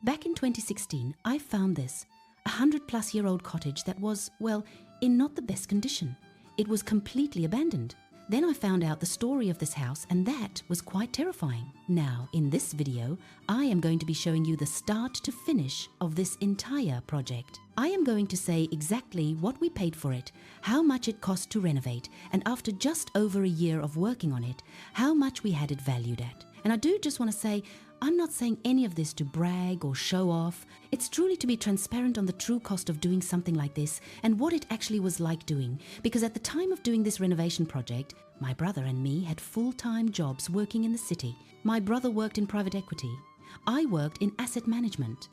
Back in 2016, I found this, 100-plus-year-old cottage that was, well, in not the best condition. It was completely abandoned. Then I found out the story of this house, and that was quite terrifying. Now, in this video, I am going to be showing you the start to finish of this entire project. I am going to say exactly what we paid for it, how much it cost to renovate, and after just over a year of working on it, how much we had it valued at. And I do just want to say, I'm not saying any of this to brag or show off. It's truly to be transparent on the true cost of doing something like this and what it actually was like doing. Because at the time of doing this renovation project, my brother and me had full-time jobs working in the city. My brother worked in private equity. I worked in asset management.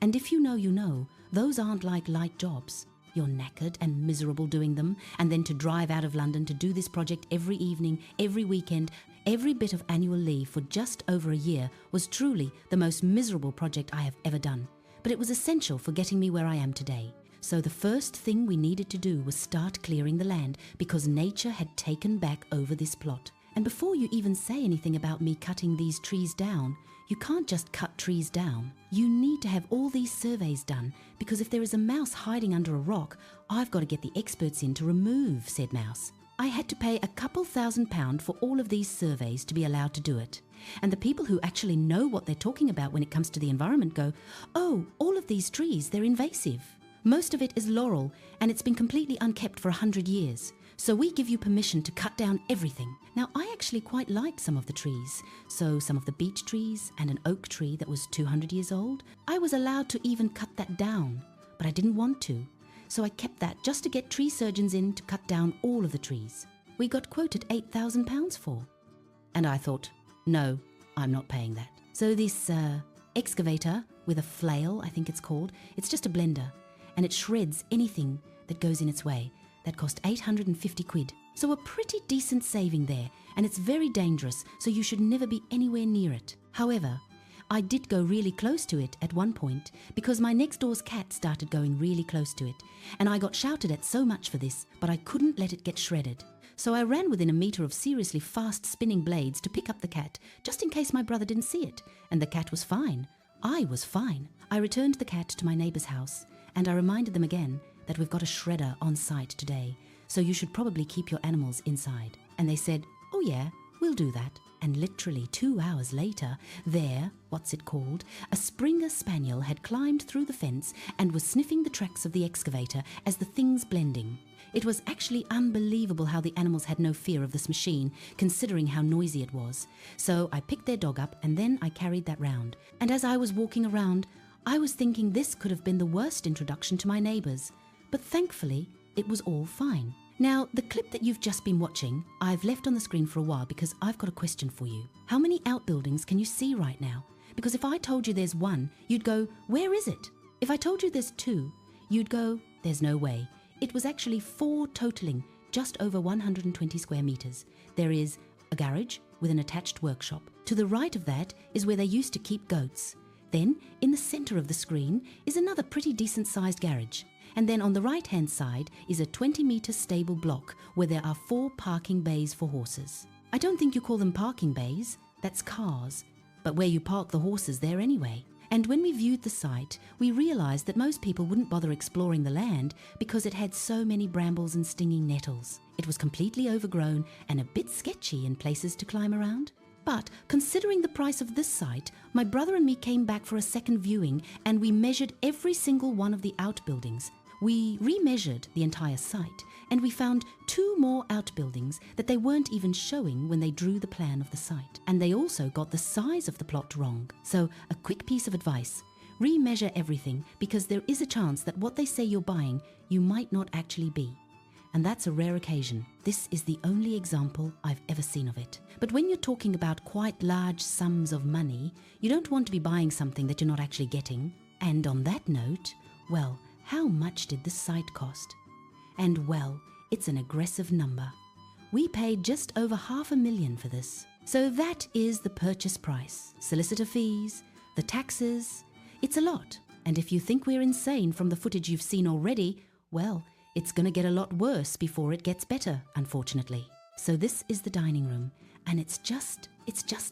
And if you know, you know, those aren't like light jobs. You're knackered and miserable doing them, and then to drive out of London to do this project every evening, every weekend, every bit of annual leave for just over a year was truly the most miserable project I have ever done. But it was essential for getting me where I am today. So the first thing we needed to do was start clearing the land because nature had taken back over this plot. And before you even say anything about me cutting these trees down, you can't just cut trees down. You need to have all these surveys done because if there is a mouse hiding under a rock, I've got to get the experts in to remove said mouse. I had to pay a couple £1,000 for all of these surveys to be allowed to do it. And the people who actually know what they're talking about when it comes to the environment go, oh, all of these trees, they're invasive. Most of it is laurel and it's been completely unkept for 100 years. So we give you permission to cut down everything. Now, I actually quite liked some of the trees. So some of the beech trees and an oak tree that was 200 years old, I was allowed to even cut that down, but I didn't want to. So I kept that just to get tree surgeons in to cut down all of the trees. We got quoted £8,000 for. And I thought, no, I'm not paying that. So this excavator with a flail, I think it's called, it's just a blender and it shreds anything that goes in its way. That cost 850 quid. So a pretty decent saving there, and it's very dangerous, so you should never be anywhere near it. However, I did go really close to it at one point because my next door's cat started going really close to it, and I got shouted at so much for this, but I couldn't let it get shredded. So I ran within a meter of seriously fast spinning blades to pick up the cat, just in case my brother didn't see it, and the cat was fine. I was fine. I returned the cat to my neighbour's house, and I reminded them again that we've got a shredder on site today, so you should probably keep your animals inside. And they said, oh yeah, we'll do that. And literally 2 hours later, there, a Springer Spaniel had climbed through the fence and was sniffing the tracks of the excavator as the thing's blending. It was actually unbelievable how the animals had no fear of this machine, considering how noisy it was. So I picked their dog up and then I carried that round. And as I was walking around, I was thinking this could have been the worst introduction to my neighbours. But thankfully, it was all fine. Now, the clip that you've just been watching, I've left on the screen for a while because I've got a question for you. How many outbuildings can you see right now? Because if I told you there's one, you'd go, where is it? If I told you there's two, you'd go, there's no way. It was actually 4 totaling, just over 120 square meters. There is a garage with an attached workshop. To the right of that is where they used to keep goats. Then, in the center of the screen, is another pretty decent-sized garage. And then on the right-hand side is a 20-meter stable block where there are 4 parking bays for horses. I don't think you call them parking bays, that's cars, but where you park the horses there anyway. And when we viewed the site, we realized that most people wouldn't bother exploring the land because it had so many brambles and stinging nettles. It was completely overgrown and a bit sketchy in places to climb around. But considering the price of this site, my brother and me came back for a second viewing and we measured every single one of the outbuildings. We remeasured the entire site and we found 2 more outbuildings that they weren't even showing when they drew the plan of the site. And they also got the size of the plot wrong. So a quick piece of advice, remeasure everything because there is a chance that what they say you're buying, you might not actually be. And that's a rare occasion. This is the only example I've ever seen of it. But when you're talking about quite large sums of money, you don't want to be buying something that you're not actually getting. And on that note, well, how much did this site cost? And well, it's an aggressive number. We paid just over $500,000 for this. So that is the purchase price, solicitor fees, the taxes. It's a lot. And if you think we're insane from the footage you've seen already, well, it's going to get a lot worse before it gets better, unfortunately. So this is the dining room, and it's just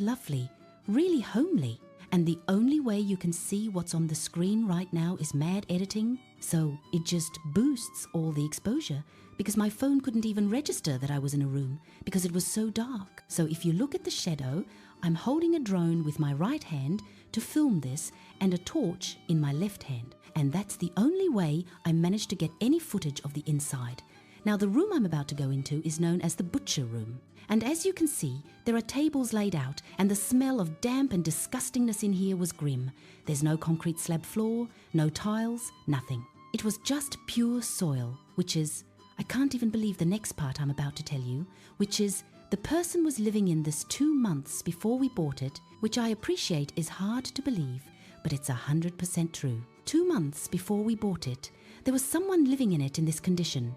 lovely, really homely. And the only way you can see what's on the screen right now is mad editing. So it just boosts all the exposure because my phone couldn't even register that I was in a room because it was so dark. So if you look at the shadow, I'm holding a drone with my right hand to film this and a torch in my left hand. And that's the only way I managed to get any footage of the inside. Now the room I'm about to go into is known as the butcher room. And as you can see, there are tables laid out and the smell of damp and disgustingness in here was grim. There's no concrete slab floor, no tiles, nothing. It was just pure soil, which is, I can't even believe the next part I'm about to tell you, which is the person was living in this 2 months before we bought it, which I appreciate is hard to believe, but it's 100% true. 2 months before we bought it, there was someone living in it in this condition.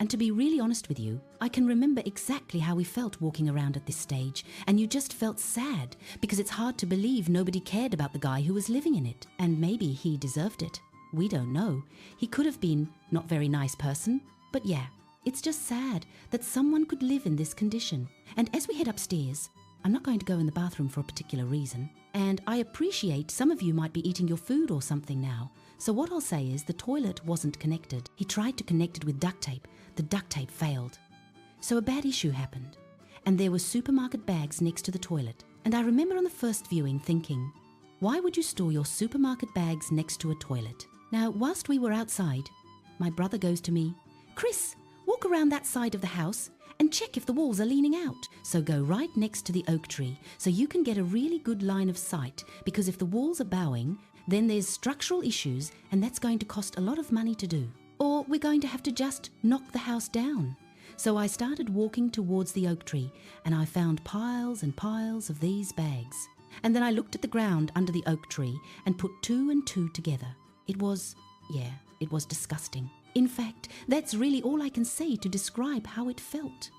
And to be really honest with you, I can remember exactly how we felt walking around at this stage, and you just felt sad because it's hard to believe nobody cared about the guy who was living in it. And maybe he deserved it. We don't know. He could have been not very nice person, but yeah, it's just sad that someone could live in this condition. And as we head upstairs, I'm not going to go in the bathroom for a particular reason, and I appreciate some of you might be eating your food or something now. So what I'll say is the toilet wasn't connected. He tried to connect it with duct tape. The duct tape failed. So a bad issue happened, and there were supermarket bags next to the toilet. And I remember on the first viewing thinking, why would you store your supermarket bags next to a toilet? Now, whilst we were outside, my brother goes to me, Chris, walk around that side of the house and check if the walls are leaning out. So go right next to the oak tree so you can get a really good line of sight, because if the walls are bowing, then there's structural issues and that's going to cost a lot of money to do. Or we're going to have to just knock the house down. So I started walking towards the oak tree and I found piles and piles of these bags. And then I looked at the ground under the oak tree and put 2 and 2 together. It was disgusting. In fact, that's really all I can say to describe how it felt.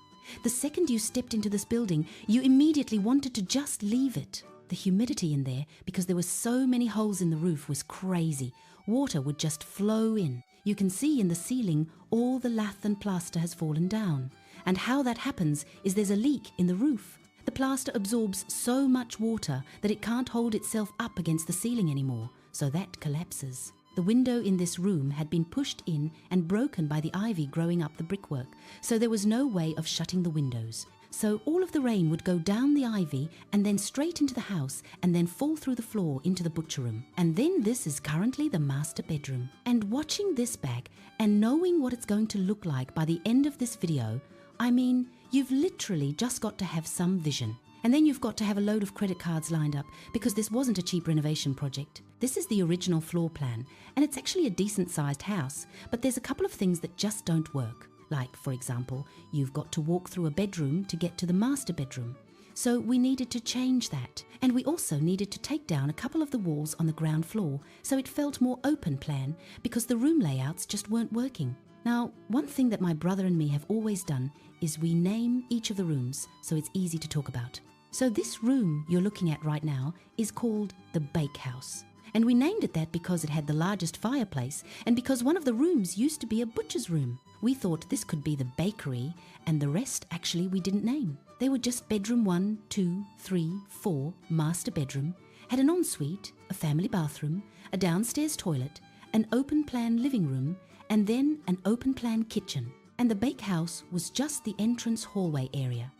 The second you stepped into this building, you immediately wanted to just leave it. The humidity in there, because there were so many holes in the roof, was crazy. Water would just flow in. You can see in the ceiling all the lath and plaster has fallen down. And how that happens is there's a leak in the roof. The plaster absorbs so much water that it can't hold itself up against the ceiling anymore, so that collapses. The window in this room had been pushed in and broken by the ivy growing up the brickwork, so there was no way of shutting the windows. So all of the rain would go down the ivy and then straight into the house and then fall through the floor into the butcher room. And then this is currently the master bedroom. And watching this back and knowing what it's going to look like by the end of this video, I mean, you've literally just got to have some vision. And then you've got to have a load of credit cards lined up because this wasn't a cheap renovation project. This is the original floor plan, and it's actually a decent sized house, but there's a couple of things that just don't work. Like, for example, you've got to walk through a bedroom to get to the master bedroom. So we needed to change that. And we also needed to take down a couple of the walls on the ground floor so it felt more open plan because the room layouts just weren't working. Now, one thing that my brother and me have always done is we name each of the rooms so it's easy to talk about. So this room you're looking at right now is called the bakehouse. And we named it that because it had the largest fireplace and because one of the rooms used to be a butcher's room. We thought this could be the bakery, and the rest actually we didn't name. They were just bedroom 1, 2, 3, 4, master bedroom, had an ensuite, a family bathroom, a downstairs toilet, an open plan living room, and then an open plan kitchen. And the bakehouse was just the entrance hallway area.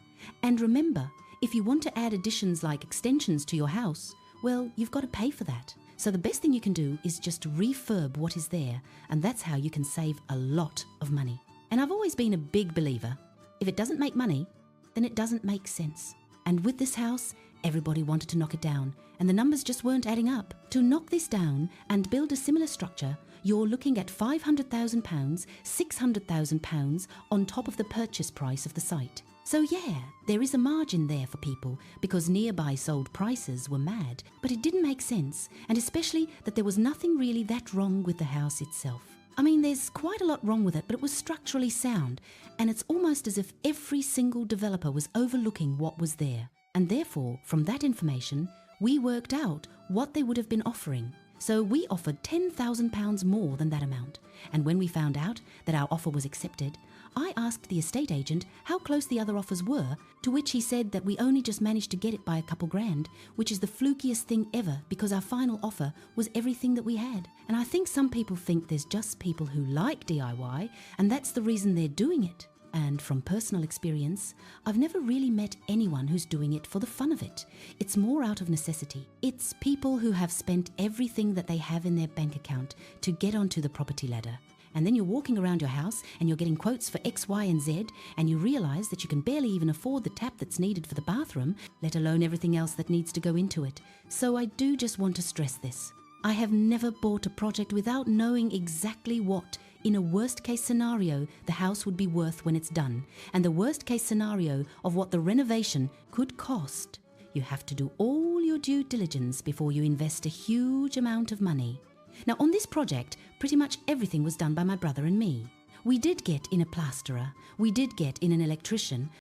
And remember, if you want to add additions like extensions to your house, well, you've got to pay for that. So the best thing you can do is just refurb what is there, and that's how you can save a lot of money. And I've always been a big believer, if it doesn't make money, then it doesn't make sense. And with this house, everybody wanted to knock it down, and the numbers just weren't adding up. To knock this down and build a similar structure, you're looking at £500,000, £600,000 on top of the purchase price of the site. So yeah, there is a margin there for people because nearby sold prices were mad, but it didn't make sense, and especially that there was nothing really that wrong with the house itself. I mean, there's quite a lot wrong with it, but it was structurally sound, and it's almost as if every single developer was overlooking what was there. And therefore, from that information, we worked out what they would have been offering. So we offered £10,000 more than that amount. And when we found out that our offer was accepted, I asked the estate agent how close the other offers were, to which he said that we only just managed to get it by a couple grand, which is the flukiest thing ever because our final offer was everything that we had. And I think some people think there's just people who like DIY and that's the reason they're doing it. And from personal experience, I've never really met anyone who's doing it for the fun of it. It's more out of necessity. It's people who have spent everything that they have in their bank account to get onto the property ladder. And then you're walking around your house and you're getting quotes for X, Y, and Z, and you realize that you can barely even afford the tap that's needed for the bathroom, let alone everything else that needs to go into it. So I do just want to stress this. I have never bought a project without knowing exactly what, in a worst case scenario, the house would be worth when it's done, and the worst case scenario of what the renovation could cost. You have to do all your due diligence before you invest a huge amount of money. Now, on this project, pretty much everything was done by my brother and me. We did get in a plasterer, we did get in an electrician,